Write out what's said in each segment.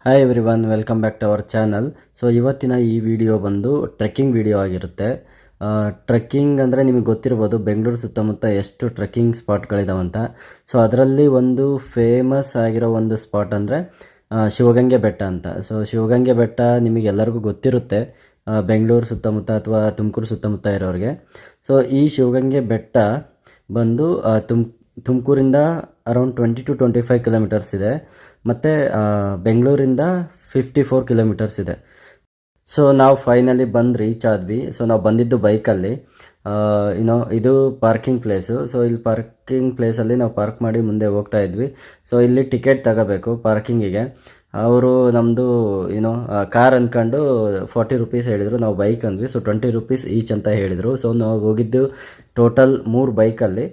Hi everyone, welcome back to our channel. So ಇವತ್ತಿನ ಈ video ಬಂದು ಟ್ರೆಕ್ಕಿಂಗ್ ವಿಡಿಯೋ ಆಗಿರುತ್ತೆ. ಟ್ರೆಕ್ಕಿಂಗ್ ಅಂದರೆ ನಿಮಗೆ ಗೊತ್ತಿರ್ಬೋದು, ಬೆಂಗಳೂರು ಸುತ್ತಮುತ್ತ ಎಷ್ಟು ಟ್ರೆಕ್ಕಿಂಗ್ ಸ್ಪಾಟ್ಗಳಿದಾವಂತ. ಸೊ ಅದರಲ್ಲಿ ಒಂದು ಫೇಮಸ್ ಆಗಿರೋ ಒಂದು ಸ್ಪಾಟ್ ಅಂದರೆ ಶಿವಗಂಗೆ ಬೆಟ್ಟ ಅಂತ. ಸೊ ಶಿವಗಂಗೆ ಬೆಟ್ಟ ನಿಮಗೆಲ್ಲರಿಗೂ ಗೊತ್ತಿರುತ್ತೆ, ಬೆಂಗಳೂರು ಸುತ್ತಮುತ್ತ ಅಥವಾ ತುಮಕೂರು ಸುತ್ತಮುತ್ತ ಇರೋರಿಗೆ. ಸೊ ಈ ಶಿವಗಂಗೆ ಬೆಟ್ಟ ಬಂದು ತುಮಕೂರಿಂದ ಅರೌಂಡ್ 20 to 25 ಕಿಲೋಮೀಟರ್ಸ್ ಇದೆ, ಮತ್ತು ಬೆಂಗಳೂರಿಂದ 54 ಕಿಲೋಮೀಟರ್ಸ್ ಇದೆ. ಸೊ ನಾವು ಫೈನಲಿ ಬಂದು ರೀಚ್ ಆದ್ವಿ. ಸೊ ನಾವು ಬಂದಿದ್ದು ಬೈಕಲ್ಲಿ. ಇದು ಪಾರ್ಕಿಂಗ್ ಪ್ಲೇಸು. ಸೊ ಇಲ್ಲಿ ಪಾರ್ಕಿಂಗ್ ಪ್ಲೇಸಲ್ಲಿ ನಾವು ಪಾರ್ಕ್ ಮಾಡಿ ಮುಂದೆ ಹೋಗ್ತಾ ಇದ್ವಿ. ಸೊ ಇಲ್ಲಿ ಟಿಕೆಟ್ ತಗೋಬೇಕು ಪಾರ್ಕಿಂಗಿಗೆ. ಅವರು ನಮ್ಮದು ಕಾರ್ ಅಂದ್ಕೊಂಡು 40 ರೂಪೀಸ್ ಹೇಳಿದರು, ನಾವು ಬೈಕ್ ಅಂದ್ವಿ. ಸೊ 20 ರೂಪೀಸ್ ಈಚ್ ಅಂತ ಹೇಳಿದರು. ಸೊ ನಾವು ಹೋಗಿದ್ದು ಟೋಟಲ್ 3 ಬೈಕಲ್ಲಿ.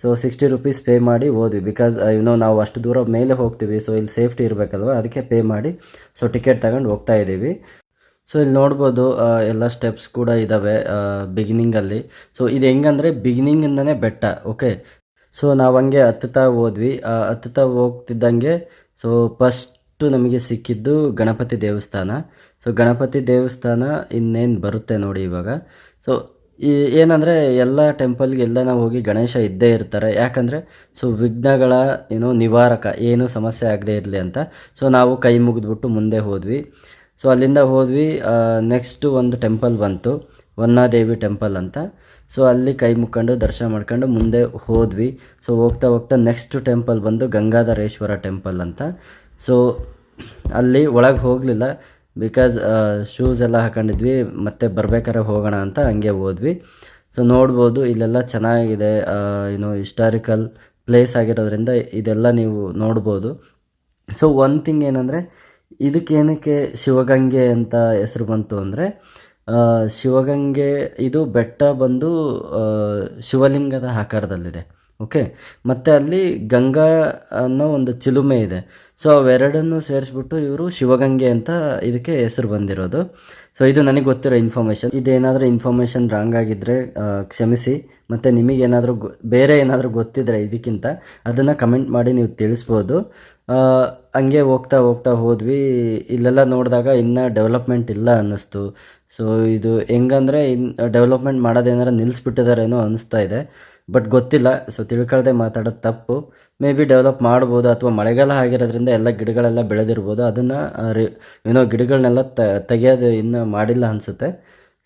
ಸೊ 60 ರೂಪೀಸ್ ಪೇ ಮಾಡಿ ಹೋದ್ವಿ. ಬಿಕಾಸ್ ನಾವು ಅಷ್ಟು ದೂರ ಮೇಲೆ ಹೋಗ್ತೀವಿ, ಸೊ ಇಲ್ಲಿ ಸೇಫ್ಟಿ ಇರಬೇಕಲ್ವ, ಅದಕ್ಕೆ ಪೇ ಮಾಡಿ ಸೊ ಟಿಕೆಟ್ ತಗೊಂಡು ಹೋಗ್ತಾ ಇದ್ದೀವಿ. ಸೊ ಇಲ್ಲಿ ನೋಡ್ಬೋದು ಎಲ್ಲ ಸ್ಟೆಪ್ಸ್ ಕೂಡ ಇದ್ದಾವೆ ಬಿಗಿನಿಂಗಲ್ಲಿ. ಸೊ ಇದು ಹೆಂಗಂದರೆ ಬಿಗಿನಿಂಗಿಂದನೇ ಬೆಟ್ಟ. ಓಕೆ, ಸೊ ನಾವು ಹಂಗೆ ಹತ್ತುತ್ತಾ ಹೋದ್ವಿ. ಹತ್ತುತ್ತಾ ಹೋಗ್ತಿದ್ದಂಗೆ ಸೊ ಫಸ್ಟು ನಮಗೆ ಸಿಕ್ಕಿದ್ದು ಗಣಪತಿ ದೇವಸ್ಥಾನ. ಸೊ ಗಣಪತಿ ದೇವಸ್ಥಾನ ಇನ್ನೇನು ಬರುತ್ತೆ ನೋಡಿ ಇವಾಗ. ಸೊ ಏನಂದರೆ ಎಲ್ಲ ಟೆಂಪಲ್ಗೆಲ್ಲ ನಾವು ಹೋಗಿ ಗಣೇಶ ಇದ್ದೇ ಇರ್ತಾರೆ. ಯಾಕಂದರೆ ಸೊ ವಿಘ್ನಗಳ ನಿವಾರಕ, ಏನೂ ಸಮಸ್ಯೆ ಆಗದೆ ಇರಲಿ ಅಂತ. ಸೊ ನಾವು ಕೈ ಮುಗಿದ್ಬಿಟ್ಟು ಮುಂದೆ ಹೋದ್ವಿ. ಸೊ ಅಲ್ಲಿಂದ ಹೋದ್ವಿ. ನೆಕ್ಸ್ಟು ಒಂದು ಟೆಂಪಲ್ ಬಂತು, ವನ್ನಾದೇವಿ ಟೆಂಪಲ್ ಅಂತ. ಸೊ ಅಲ್ಲಿ ಕೈ ಮುಕ್ಕೊಂಡು ದರ್ಶನ ಮಾಡ್ಕೊಂಡು ಮುಂದೆ ಹೋದ್ವಿ. ಸೊ ಹೋಗ್ತಾ ಹೋಗ್ತಾ ನೆಕ್ಸ್ಟ್ ಟೆಂಪಲ್ ಬಂದು ಗಂಗಾಧರೇಶ್ವರ ಟೆಂಪಲ್ ಅಂತ. ಸೊ ಅಲ್ಲಿ ಒಳಗೆ ಹೋಗಲಿಲ್ಲ, ಬಿಕಾಸ್ ಶೂಸ್ ಎಲ್ಲ ಹಾಕೊಂಡಿದ್ವಿ, ಮತ್ತೆ ಬರ್ಬೇಕಾದ್ರೆ ಹೋಗೋಣ ಅಂತ ಹಂಗೆ ಹೋದ್ವಿ. ಸೊ ನೋಡ್ಬೋದು ಇಲ್ಲೆಲ್ಲ ಚೆನ್ನಾಗಿದೆ, ಹಿಸ್ಟಾರಿಕಲ್ ಪ್ಲೇಸ್ ಆಗಿರೋದ್ರಿಂದ ಇದೆಲ್ಲ ನೀವು ನೋಡ್ಬೋದು. ಸೊ ಒನ್ ಥಿಂಗ್ ಏನಂದರೆ, ಇದಕ್ಕೇನಕ್ಕೆ ಶಿವಗಂಗೆ ಅಂತ ಹೆಸರು ಬಂತು ಅಂದರೆ, ಶಿವಗಂಗೆ ಇದು ಬೆಟ್ಟ ಬಂದು ಶಿವಲಿಂಗದ ಆಕಾರದಲ್ಲಿದೆ. ಓಕೆ, ಮತ್ತು ಅಲ್ಲಿ ಗಂಗಾ ಅನ್ನೋ ಒಂದು ಚಿಲುಮೆ ಇದೆ. ಸೊ ಅವೆರಡನ್ನು ಸೇರಿಸ್ಬಿಟ್ಟು ಇವರು ಶಿವಗಂಗೆ ಅಂತ ಇದಕ್ಕೆ ಹೆಸರು ಬಂದಿರೋದು. ಸೊ ಇದು ನನಗೆ ಗೊತ್ತಿರೋ ಇನ್ಫಾರ್ಮೇಷನ್. ಇದೇನಾದರೂ ಇನ್ಫಾರ್ಮೇಷನ್ ರಾಂಗ್ ಆಗಿದ್ದರೆ ಕ್ಷಮಿಸಿ. ಮತ್ತು ನಿಮಗೇನಾದರೂ ಬೇರೆ ಏನಾದರೂ ಗೊತ್ತಿದ್ರೆ ಇದಕ್ಕಿಂತ ಅದನ್ನು ಕಮೆಂಟ್ ಮಾಡಿ ನೀವು ತಿಳಿಸ್ಬೋದು. ಹಂಗೆ ಹೋಗ್ತಾ ಹೋಗ್ತಾ ಹೋದ್ವಿ. ಇಲ್ಲೆಲ್ಲ ನೋಡಿದಾಗ ಇನ್ನೂ ಡೆವಲಪ್ಮೆಂಟ್ ಇಲ್ಲ ಅನ್ನಿಸ್ತು. ಸೊ ಇದು ಹೆಂಗಂದರೆ ಡೆವಲಪ್ಮೆಂಟ್ ಮಾಡೋದೇನಾರು ನಿಲ್ಲಿಸ್ಬಿಟ್ಟಿದಾರೇನೋ ಅನ್ನಿಸ್ತಾ ಇದೆ, ಬಟ್ ಗೊತ್ತಿಲ್ಲ. ಸೊ ತಿಳ್ಕೊಳ್ದೆ ಮಾತಾಡೋದು ತಪ್ಪು. ಮೇ ಬಿ ಡೆವಲಪ್ ಮಾಡ್ಬೋದು, ಅಥವಾ ಮಳೆಗಾಲ ಆಗಿರೋದ್ರಿಂದ ಎಲ್ಲ ಗಿಡಗಳೆಲ್ಲ ಬೆಳೆದಿರ್ಬೋದು. ಅದನ್ನು ಗಿಡಗಳನ್ನೆಲ್ಲ ತೆಗೆಯೋದು ಇನ್ನೂ ಮಾಡಿಲ್ಲ ಅನಿಸುತ್ತೆ.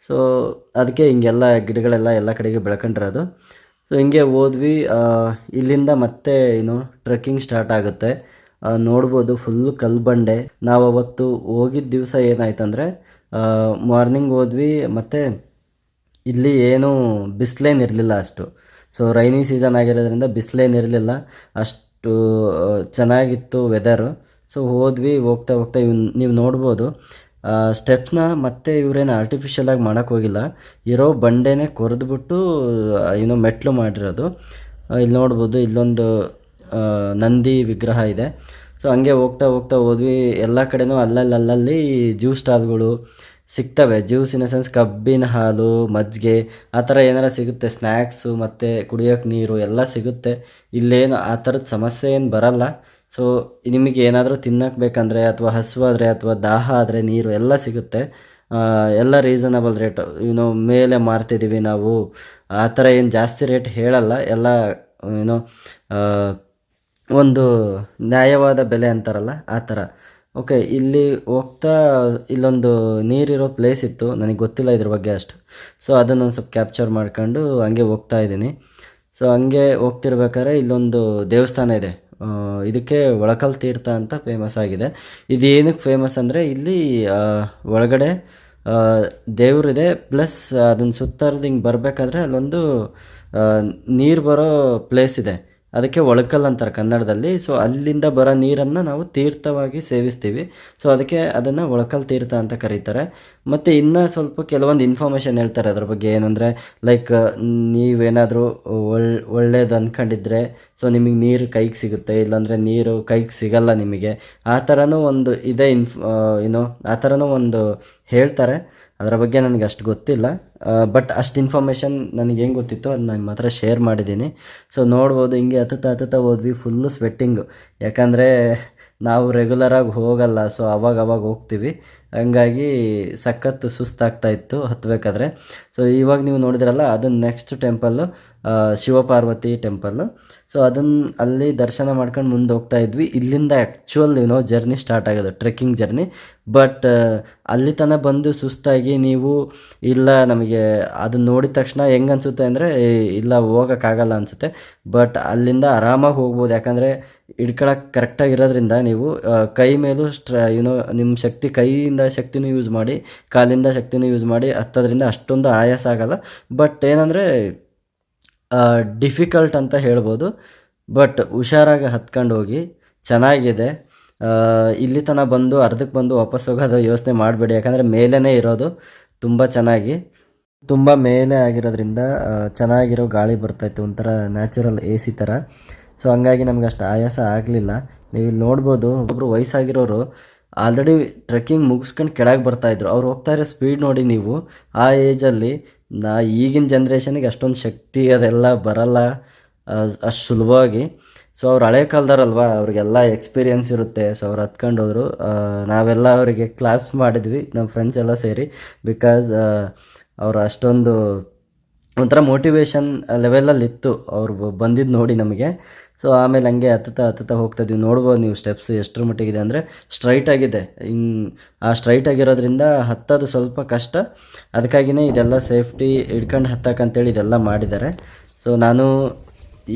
ಸೊ ಅದಕ್ಕೆ ಹಿಂಗೆಲ್ಲ ಗಿಡಗಳೆಲ್ಲ ಎಲ್ಲ ಕಡೆಗೆ ಬೆಳ್ಕೊಂಡಿರೋದು. ಸೊ ಹಿಂಗೆ ಹೋದ್ವಿ. ಇಲ್ಲಿಂದ ಮತ್ತೆ ಟ್ರೆಕ್ಕಿಂಗ್ ಸ್ಟಾರ್ಟ್ ಆಗುತ್ತೆ. ನೋಡ್ಬೋದು ಫುಲ್ಲು ಕಲ್ಬಂಡೆ. ನಾವು ಅವತ್ತು ಹೋಗಿದ್ದ ದಿವಸ ಏನಾಯ್ತಂದರೆ, ಮಾರ್ನಿಂಗ್ ಹೋದ್ವಿ, ಮತ್ತು ಇಲ್ಲಿ ಏನೂ ಬಿಸಿಲೇನಿರಲಿಲ್ಲ ಅಷ್ಟು. ಸೊ ರೈನಿ ಸೀಸನ್ ಆಗಿರೋದ್ರಿಂದ ಬಿಸಿಲೇನಿರಲಿಲ್ಲ, ಅಷ್ಟು ಚೆನ್ನಾಗಿತ್ತು ವೆದರು. ಸೊ ಹೋದ್ವಿ. ಹೋಗ್ತಾ ಹೋಗ್ತಾ ನೀವು ನೋಡ್ಬೋದು ಸ್ಟೆಪ್ಸ್ನ ಮತ್ತೆ ಇವರೇನು ಆರ್ಟಿಫಿಷಿಯಲಾಗಿ ಮಾಡೋಕ್ಕೋಗಿಲ್ಲ, ಇರೋ ಬಂಡೆನೇ ಕೊರೆದ್ಬಿಟ್ಟು ಮೆಟ್ಲು ಮಾಡಿರೋದು. ಇಲ್ಲಿ ನೋಡ್ಬೋದು ಇಲ್ಲೊಂದು ನಂದಿ ವಿಗ್ರಹ ಇದೆ. ಸೊ ಹಂಗೆ ಹೋಗ್ತಾ ಹೋಗ್ತಾ ಹೋದ್ವಿ. ಎಲ್ಲ ಕಡೆನೂ ಅಲ್ಲಲ್ಲಿ ಜ್ಯೂಸ್ ಸ್ಟಾಲ್ಗಳು ಸಿಗ್ತವೆ. ಜ್ಯೂಸ್ ಇನ್ ದ ಸೆನ್ಸ್ ಕಬ್ಬಿನ ಹಾಲು, ಮಜ್ಜಿಗೆ, ಆ ಥರ ಏನಾರ ಸಿಗುತ್ತೆ. ಸ್ನ್ಯಾಕ್ಸು ಮತ್ತು ಕುಡಿಯೋಕ್ಕೆ ನೀರು ಎಲ್ಲ ಸಿಗುತ್ತೆ. ಇಲ್ಲೇನು ಆ ಥರದ ಸಮಸ್ಯೆ ಏನು ಬರಲ್ಲ. ಸೊ ನಿಮಗೆ ಏನಾದರೂ ತಿನ್ನಕ್ಕೆ ಬೇಕಂದರೆ, ಅಥವಾ ಹಸುವಾದರೆ, ಅಥವಾ ದಾಹ ಆದರೆ ನೀರು ಎಲ್ಲ ಸಿಗುತ್ತೆ. ಎಲ್ಲ ರೀಸನಬಲ್ ರೇಟು. ಮೇಲೆ ಮಾರ್ತಿದ್ದೀವಿ ನಾವು, ಆ ಥರ ಏನು ಜಾಸ್ತಿ ರೇಟ್ ಹೇಳಲ್ಲ. ಎಲ್ಲ ಒಂದು ನ್ಯಾಯವಾದ ಬೆಲೆ ಅಂತಾರಲ್ಲ, ಆ ಥರ. ಓಕೆ, ಇಲ್ಲಿ ಹೋಗ್ತಾ ಇಲ್ಲೊಂದು ನೀರಿರೋ ಪ್ಲೇಸ್ ಇತ್ತು, ನನಗೆ ಗೊತ್ತಿಲ್ಲ ಇದ್ರ ಬಗ್ಗೆ ಅಷ್ಟು. ಸೊ ಅದನ್ನು ಸ್ವಲ್ಪ ಕ್ಯಾಪ್ಚರ್ ಮಾಡ್ಕೊಂಡು ಹಂಗೆ ಹೋಗ್ತಾ ಇದ್ದೀನಿ. ಸೊ ಹಂಗೆ ಹೋಗ್ತಿರ್ಬೇಕಾದ್ರೆ ಇಲ್ಲೊಂದು ದೇವಸ್ಥಾನ ಇದೆ. ಇದಕ್ಕೆ ಒಳಕಲ್ ತೀರ್ಥ ಅಂತ ಫೇಮಸ್ ಆಗಿದೆ. ಇದು ಏನಕ್ಕೆ ಫೇಮಸ್ ಅಂದರೆ, ಇಲ್ಲಿ ಒಳಗಡೆ ದೇವರಿದೆ, ಪ್ಲಸ್ ಅದನ್ನು ಸುತ್ತರ್ದು ಹಿಂಗೆ ಬರಬೇಕಾದ್ರೆ ಅಲ್ಲೊಂದು ನೀರು ಬರೋ ಪ್ಲೇಸ್ ಇದೆ. ಅದಕ್ಕೆ ಒಳಕಲ್ ಅಂತಾರೆ ಕನ್ನಡದಲ್ಲಿ. ಸೊ ಅಲ್ಲಿಂದ ಬರೋ ನೀರನ್ನು ನಾವು ತೀರ್ಥವಾಗಿ ಸೇವಿಸ್ತೀವಿ. ಸೊ ಅದಕ್ಕೆ ಅದನ್ನು ಒಳಕಲ್ ತೀರ್ಥ ಅಂತ ಕರೀತಾರೆ. ಮತ್ತು ಇನ್ನೂ ಸ್ವಲ್ಪ ಕೆಲವೊಂದು ಇನ್ಫಾರ್ಮೇಷನ್ ಹೇಳ್ತಾರೆ ಅದ್ರ ಬಗ್ಗೆ. ಏನಂದರೆ, ಲೈಕ್ ನೀವೇನಾದರೂ ಒಳ್ಳೇದು ಅಂದ್ಕೊಂಡಿದ್ರೆ ಸೊ ನಿಮಗೆ ನೀರು ಕೈಗೆ ಸಿಗುತ್ತೆ, ಇಲ್ಲಾಂದರೆ ನೀರು ಕೈಗೆ ಸಿಗಲ್ಲ ನಿಮಗೆ. ಆ ಥರನೂ ಒಂದು ಇದೆ. ಆ ಥರನೂ ಒಂದು ಹೇಳ್ತಾರೆ. ಅದರ ಬಗ್ಗೆ ನನಗೆ ಅಷ್ಟು ಗೊತ್ತಿಲ್ಲ, ಬಟ್ ಅಷ್ಟು ಇನ್ಫಾರ್ಮೇಷನ್ ನನಗೆ ಹೆಂಗೆ ಗೊತ್ತಿತ್ತು ಅದು ನಾನು ಮಾತ್ರ ಶೇರ್ ಮಾಡಿದ್ದೀನಿ. ಸೊ ನೋಡ್ಬೋದು ಹಿಂಗೆ ಹತ್ತುತ್ತಾ ಹೋದ್ವಿ. ಫುಲ್ಲು ಸ್ವೆಟ್ಟಿಂಗು, ಯಾಕಂದರೆ ನಾವು ರೆಗ್ಯುಲರಾಗಿ ಹೋಗಲ್ಲ, ಸೊ ಅವಾಗ ಹೋಗ್ತೀವಿ. ಹಂಗಾಗಿ ಸಖತ್ತು ಸುಸ್ತಾಗ್ತಾಯಿತ್ತು ಹತ್ತಬೇಕಾದ್ರೆ. ಸೊ ಇವಾಗ ನೀವು ನೋಡಿದ್ರಲ್ಲ, ಅದು next temple Shiva Parvati temple. So ಅಲ್ಲಿ ದರ್ಶನ ಮಾಡ್ಕೊಂಡು ಮುಂದೆ ಹೋಗ್ತಾ ಇದ್ವಿ. ಇಲ್ಲಿಂದ ಆ್ಯಕ್ಚುಯಲ್ ಜರ್ನಿ ಸ್ಟಾರ್ಟ್ ಆಗೋದು, ಟ್ರೆಕ್ಕಿಂಗ್ ಜರ್ನಿ. ಬಟ್ ಅಲ್ಲಿ ತನಕ ಬಂದು ಸುಸ್ತಾಗಿ ನೀವು ಇಲ್ಲ ನಮಗೆ ಅದನ್ನ ನೋಡಿದ ತಕ್ಷಣ ಹೆಂಗೆ ಅನಿಸುತ್ತೆ ಅಂದರೆ ಇಲ್ಲ ಹೋಗೋಕ್ಕಾಗಲ್ಲ ಅನಿಸುತ್ತೆ. ಬಟ್ ಅಲ್ಲಿಂದ ಆರಾಮಾಗಿ ಹೋಗ್ಬೋದು, ಯಾಕಂದರೆ ಹಿಡ್ಕೊಳಕ್ಕೆ ಕರೆಕ್ಟಾಗಿರೋದ್ರಿಂದ ನೀವು ಕೈ ಮೇಲೂ ನಿಮ್ಮ ಶಕ್ತಿ, ಕೈಯಿಂದ ಶಕ್ತಿನೂ ಯೂಸ್ ಮಾಡಿ, ಕಾಲಿಂದ ಶಕ್ತಿನೂ ಯೂಸ್ ಮಾಡಿ ಹತ್ತೋದ್ರಿಂದ ಅಷ್ಟೊಂದು ಆಯಾಸ ಆಗಲ್ಲ. ಬಟ್ ಏನಂದರೆ ಡಿಫಿಕಲ್ಟ್ ಅಂತ ಹೇಳ್ಬೋದು. ಬಟ್ ಹುಷಾರಾಗಿ ಹತ್ಕೊಂಡು ಹೋಗಿ, ಚೆನ್ನಾಗಿದೆ. ಇಲ್ಲಿ ತನಕ ಬಂದು ಅರ್ಧಕ್ಕೆ ಬಂದು ವಾಪಸ್ ಹೋಗೋದು ಯೋಚನೆ ಮಾಡಬೇಡಿ, ಯಾಕಂದರೆ ಮೇಲೇ ಇರೋದು ತುಂಬ ಚೆನ್ನಾಗಿ, ತುಂಬ ಮೇಲೆ ಆಗಿರೋದ್ರಿಂದ ಚೆನ್ನಾಗಿರೋ ಗಾಳಿ ಬರ್ತಾಯಿತ್ತು, ಒಂಥರ ನ್ಯಾಚುರಲ್ ಎ ಸಿ ಥರ. ಸೊ ಹಂಗಾಗಿ ನಮ್ಗೆ ಅಷ್ಟು ಆಯಾಸ ಆಗಲಿಲ್ಲ. ನೀವು ಇಲ್ಲಿ ನೋಡ್ಬೋದು, ಒಬ್ಬರು ವಯಸ್ಸಾಗಿರೋರು ಆಲ್ರೆಡಿ ಟ್ರೆಕ್ಕಿಂಗ್ ಮುಗಿಸ್ಕೊಂಡು ಕೆಳಗೆ ಬರ್ತಾಯಿದ್ರು. ಅವ್ರು ಹೋಗ್ತಾ ಇರೋ ಸ್ಪೀಡ್ ನೋಡಿ ನೀವು. ಆ ಏಜಲ್ಲಿ ಈಗಿನ ಜನ್ರೇಷನಿಗೆ ಅಷ್ಟೊಂದು ಶಕ್ತಿ ಅದೆಲ್ಲ ಬರಲ್ಲ ಅಷ್ಟು ಸುಲಭವಾಗಿ. ಸೊ ಅವ್ರು ಹಳೆ ಕಾಲದವ್ರಲ್ವ, ಅವ್ರಿಗೆಲ್ಲ ಎಕ್ಸ್ಪೀರಿಯೆನ್ಸ್ ಇರುತ್ತೆ. ಸೊ ಅವ್ರು ಹತ್ಕೊಂಡು ಹೋದರು. ನಾವೆಲ್ಲ ಅವರಿಗೆ ಕ್ಲಾಪ್ಸ್ ಮಾಡಿದ್ವಿ, ನಮ್ಮ ಫ್ರೆಂಡ್ಸ್ ಎಲ್ಲ ಸೇರಿ. ಬಿಕಾಸ್ ಅವರು ಅಷ್ಟೊಂದು ಒಂಥರ ಮೋಟಿವೇಶನ್ ಲೆವೆಲಲ್ಲಿತ್ತು ಅವ್ರು ಬಂದಿದ್ದು ನೋಡಿ ನಮಗೆ. ಸೊ ಆಮೇಲೆ ಹಂಗೆ ಹತ್ತುತ್ತಾ ಹೋಗ್ತಾಯಿದ್ವಿ. ನೋಡ್ಬೋದು ನೀವು ಸ್ಟೆಪ್ಸ್ ಎಷ್ಟರ ಮಟ್ಟಿಗಿದೆ ಅಂದರೆ ಸ್ಟ್ರೈಟ್ ಆಗಿದೆ. ಆ ಸ್ಟ್ರೈಟ್ ಆಗಿರೋದ್ರಿಂದ ಹತ್ತೋದು ಸ್ವಲ್ಪ ಕಷ್ಟ. ಅದಕ್ಕಾಗಿಯೇ ಇದೆಲ್ಲ ಸೇಫ್ಟಿ ಹಿಡ್ಕೊಂಡು ಹತ್ತಕ್ಕಂತೇಳಿ ಇದೆಲ್ಲ ಮಾಡಿದ್ದಾರೆ. ಸೊ ನಾನು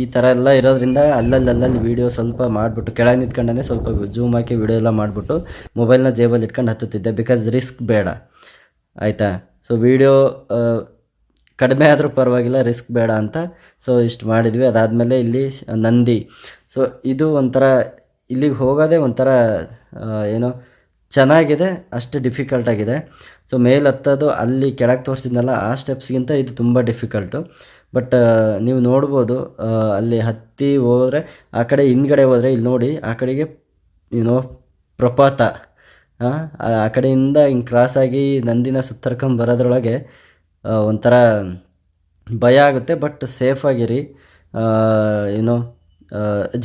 ಈ ಥರ ಎಲ್ಲ ಇರೋದ್ರಿಂದ ಅಲ್ಲಲ್ಲಿ ವೀಡಿಯೋ ಸ್ವಲ್ಪ ಮಾಡಿಬಿಟ್ಟು ಕೆಳಗೆ ನಿಂತ್ಕೊಂಡೇ ಸ್ವಲ್ಪ ಜೂಮ್ ಹಾಕಿ ವೀಡಿಯೋ ಎಲ್ಲ ಮಾಡಿಬಿಟ್ಟು ಮೊಬೈಲ್ನ ಜೇಬಲ್ಲಿ ಇಟ್ಕೊಂಡು ಹತ್ತುತ್ತಿದ್ದೆ. ಬಿಕಾಸ್ ರಿಸ್ಕ್ ಬೇಡ, ಆಯಿತಾ. ಸೊ ವೀಡಿಯೋ ಕಡಿಮೆ ಆದರೂ ಪರವಾಗಿಲ್ಲ, ರಿಸ್ಕ್ ಬೇಡ ಅಂತ. ಸೊ ಇಷ್ಟು ಮಾಡಿದ್ವಿ. ಅದಾದಮೇಲೆ ಇಲ್ಲಿ ನಂದಿ. ಸೊ ಇದು ಒಂಥರ ಇಲ್ಲಿಗೆ ಹೋಗೋದೇ ಒಂಥರ ಏನೋ ಚೆನ್ನಾಗಿದೆ, ಅಷ್ಟು ಡಿಫಿಕಲ್ಟ್ ಆಗಿದೆ. ಸೊ ಮೇಲೆ ಹತ್ತೋದು ಅಲ್ಲಿ ಕೆಳಗೆ ತೋರಿಸಿದ್ನಲ್ಲ ಆ ಸ್ಟೆಪ್ಸ್ಗಿಂತ ಇದು ತುಂಬ ಡಿಫಿಕಲ್ಟು. ಬಟ್ ನೀವು ನೋಡ್ಬೋದು, ಅಲ್ಲಿ ಹತ್ತಿ ಹೋದರೆ ಆ ಕಡೆ ಹಿಂದ್ಗಡೆ ಹೋದರೆ ಇಲ್ಲಿ ನೋಡಿ, ಆ ಕಡೆಗೆ ಪ್ರಪಾತ, ಆ ಕಡೆಯಿಂದ ಹಿಂಗೆ ಕ್ರಾಸಾಗಿ ನಂದಿನ ಸುತ್ತರ್ಕೊಂಬರೋದ್ರೊಳಗೆ ಒಂಥರ ಭಯ ಆಗುತ್ತೆ. ಬಟ್ ಸೇಫಾಗಿರಿ,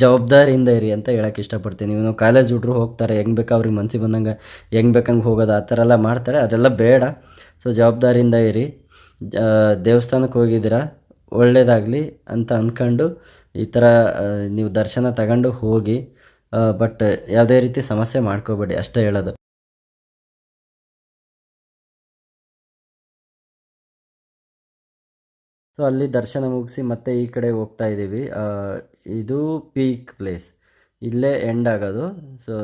ಜವಾಬ್ದಾರಿಯಿಂದ ಇರಿ ಅಂತ ಹೇಳೋಕ್ಕೆ ಇಷ್ಟಪಡ್ತೀನಿ. ಕಾಲೇಜ್ ಹುಡ್ರು ಹೋಗ್ತಾರೆ, ಹೆಂಗೆ ಬೇಕಾ ಅವ್ರಿಗೆ ಮನಸ್ಸಿಗೆ ಬಂದಂಗೆ ಹೆಂಗೆ ಬೇಕಂಗೆ ಹೋಗೋದು ಆ ಥರ ಎಲ್ಲ ಮಾಡ್ತಾರೆ, ಅದೆಲ್ಲ ಬೇಡ. ಸೊ ಜವಾಬ್ದಾರಿಯಿಂದ ಇರಿ. ದೇವಸ್ಥಾನಕ್ಕೆ ಹೋಗಿದ್ದೀರಾ, ಒಳ್ಳೆಯದಾಗಲಿ ಅಂತ ಅಂದ್ಕೊಂಡು ಈ ಥರ ನೀವು ದರ್ಶನ ತಗೊಂಡು ಹೋಗಿ. ಬಟ್ ಯಾವುದೇ ರೀತಿ ಸಮಸ್ಯೆ ಮಾಡ್ಕೋಬೇಡಿ, ಅಷ್ಟೇ ಹೇಳೋದು. ಸೊ ಅಲ್ಲಿ ದರ್ಶನ ಮುಗಿಸಿ ಮತ್ತೆ ಈ ಕಡೆ ಹೋಗ್ತಾ ಇದ್ದೀವಿ. ಇದು ಪೀಕ್ ಪ್ಲೇಸ್, ಇಲ್ಲೇ ಎಂಡ್ ಆಗೋದು. ಸೊ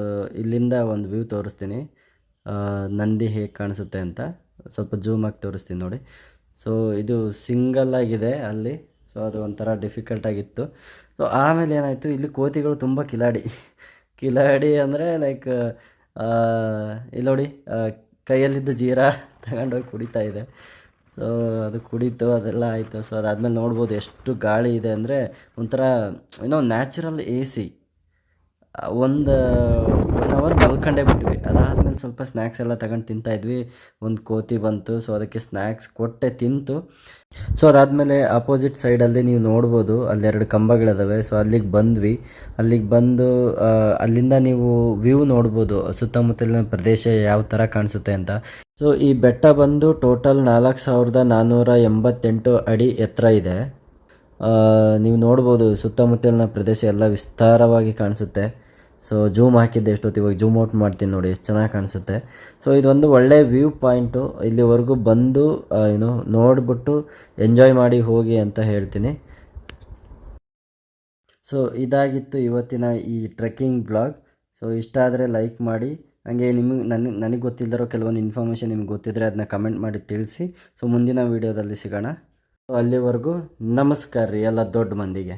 ಇಲ್ಲಿಂದ ಒಂದು ವ್ಯೂ ತೋರಿಸ್ತೀನಿ, ನಂದಿ ಹೇಗೆ ಕಾಣಿಸುತ್ತೆ ಅಂತ. ಸ್ವಲ್ಪ ಜೂಮ್ ಆಗಿ ತೋರಿಸ್ತೀನಿ ನೋಡಿ. ಸೊ ಇದು ಸಿಂಗಲ್ ಆಗಿದೆ ಅಲ್ಲಿ. ಸೊ ಅದು ಒಂಥರ ಡಿಫಿಕಲ್ಟಾಗಿತ್ತು. ಸೊ ಆಮೇಲೆ ಏನಾಯಿತು, ಇಲ್ಲಿ ಕೋತಿಗಳು ತುಂಬ ಕಿಲಾಡಿ ಅಂದರೆ ಲೈಕ್ ಇಲ್ಲಿ ನೋಡಿ, ಕೈಯಲ್ಲಿದ್ದು ಜೀರಾ ತಗೊಂಡೋಗಿ ಕುಡಿತಾ ಇದೆ. ಸೊ ಅದು ಕುಡಿತು, ಅದೆಲ್ಲ ಆಯಿತು. ಸೊ ಅದಾದಮೇಲೆ ನೋಡ್ಬೋದು ಎಷ್ಟು ಗಾಳಿ ಇದೆ ಅಂದರೆ ಒಂಥರ ನ್ಯಾಚುರಲ್ ಎ ಸಿ. ಒಂದು 1 ಅವರ್ ಮಲ್ಕೊಂಡೇ ಬಿಟ್ವಿ. ಅದಾದಮೇಲೆ ಸ್ವಲ್ಪ ಸ್ನ್ಯಾಕ್ಸ್ ಎಲ್ಲ ತಗೊಂಡು ತಿಂತಾಯಿದ್ವಿ. ಒಂದು ಕೋತಿ ಬಂತು, ಸೊ ಅದಕ್ಕೆ ಸ್ನ್ಯಾಕ್ಸ್ ಕೊಟ್ಟೆ, ತಿಂತು. ಸೊ ಅದಾದಮೇಲೆ ಅಪೋಸಿಟ್ ಸೈಡಲ್ಲಿ ನೀವು ನೋಡ್ಬೋದು, ಅಲ್ಲಿ 2 ಕಂಬಗಳಿದಾವೆ. ಸೊ ಅಲ್ಲಿಗೆ ಬಂದ್ವಿ. ಅಲ್ಲಿಗೆ ಬಂದು ಅಲ್ಲಿಂದ ನೀವು ವ್ಯೂ ನೋಡ್ಬೋದು, ಸುತ್ತಮುತ್ತಲಿನ ಪ್ರದೇಶ ಯಾವ ಥರ ಕಾಣಿಸುತ್ತೆ ಅಂತ. ಸೊ ಈ ಬೆಟ್ಟ ಬಂದು ಟೋಟಲ್ 4488 ಅಡಿ ಎತ್ತರ ಇದೆ. ನೀವು ನೋಡ್ಬೋದು, ಸುತ್ತಮುತ್ತಲಿನ ಪ್ರದೇಶ ಎಲ್ಲ ವಿಸ್ತಾರವಾಗಿ ಕಾಣಿಸುತ್ತೆ. ಸೊ ಜೂಮ್ ಹಾಕಿದ್ದೆ ಎಷ್ಟೊತ್ತು, ಇವಾಗ ಜೂಮ್ ಔಟ್ ಮಾಡ್ತೀನಿ ನೋಡಿ, ಎಷ್ಟು ಚೆನ್ನಾಗಿ ಕಾಣಿಸುತ್ತೆ. ಸೊ ಇದೊಂದು ಒಳ್ಳೆ ವ್ಯೂ ಪಾಯಿಂಟು. ಇಲ್ಲಿವರೆಗೂ ಬಂದು ನೋಡಿಬಿಟ್ಟು ಎಂಜಾಯ್ ಮಾಡಿ ಹೋಗಿ ಅಂತ ಹೇಳ್ತೀನಿ. ಸೊ ಇದಾಗಿತ್ತು ಇವತ್ತಿನ ಈ ಟ್ರೆಕ್ಕಿಂಗ್ ಬ್ಲಾಗ್. ಸೊ ಇಷ್ಟ ಆದರೆ ಲೈಕ್ ಮಾಡಿ, ಹಾಗೆ ನನಗೆ ಗೊತ್ತಿಲ್ಲದಿರೋ ಕೆಲವೊಂದು ಇನ್ಫಾರ್ಮೇಷನ್ ನಿಮ್ಗೆ ಗೊತ್ತಿದ್ದರೆ ಅದನ್ನ ಕಮೆಂಟ್ ಮಾಡಿ ತಿಳಿಸಿ. ಸೊ ಮುಂದಿನ ವೀಡಿಯೋದಲ್ಲಿ ಸಿಗೋಣ. ಅಲ್ಲಿವರೆಗೂ ನಮಸ್ಕಾರ ರೀ ಎಲ್ಲ ದೊಡ್ಡ ಮಂದಿಗೆ.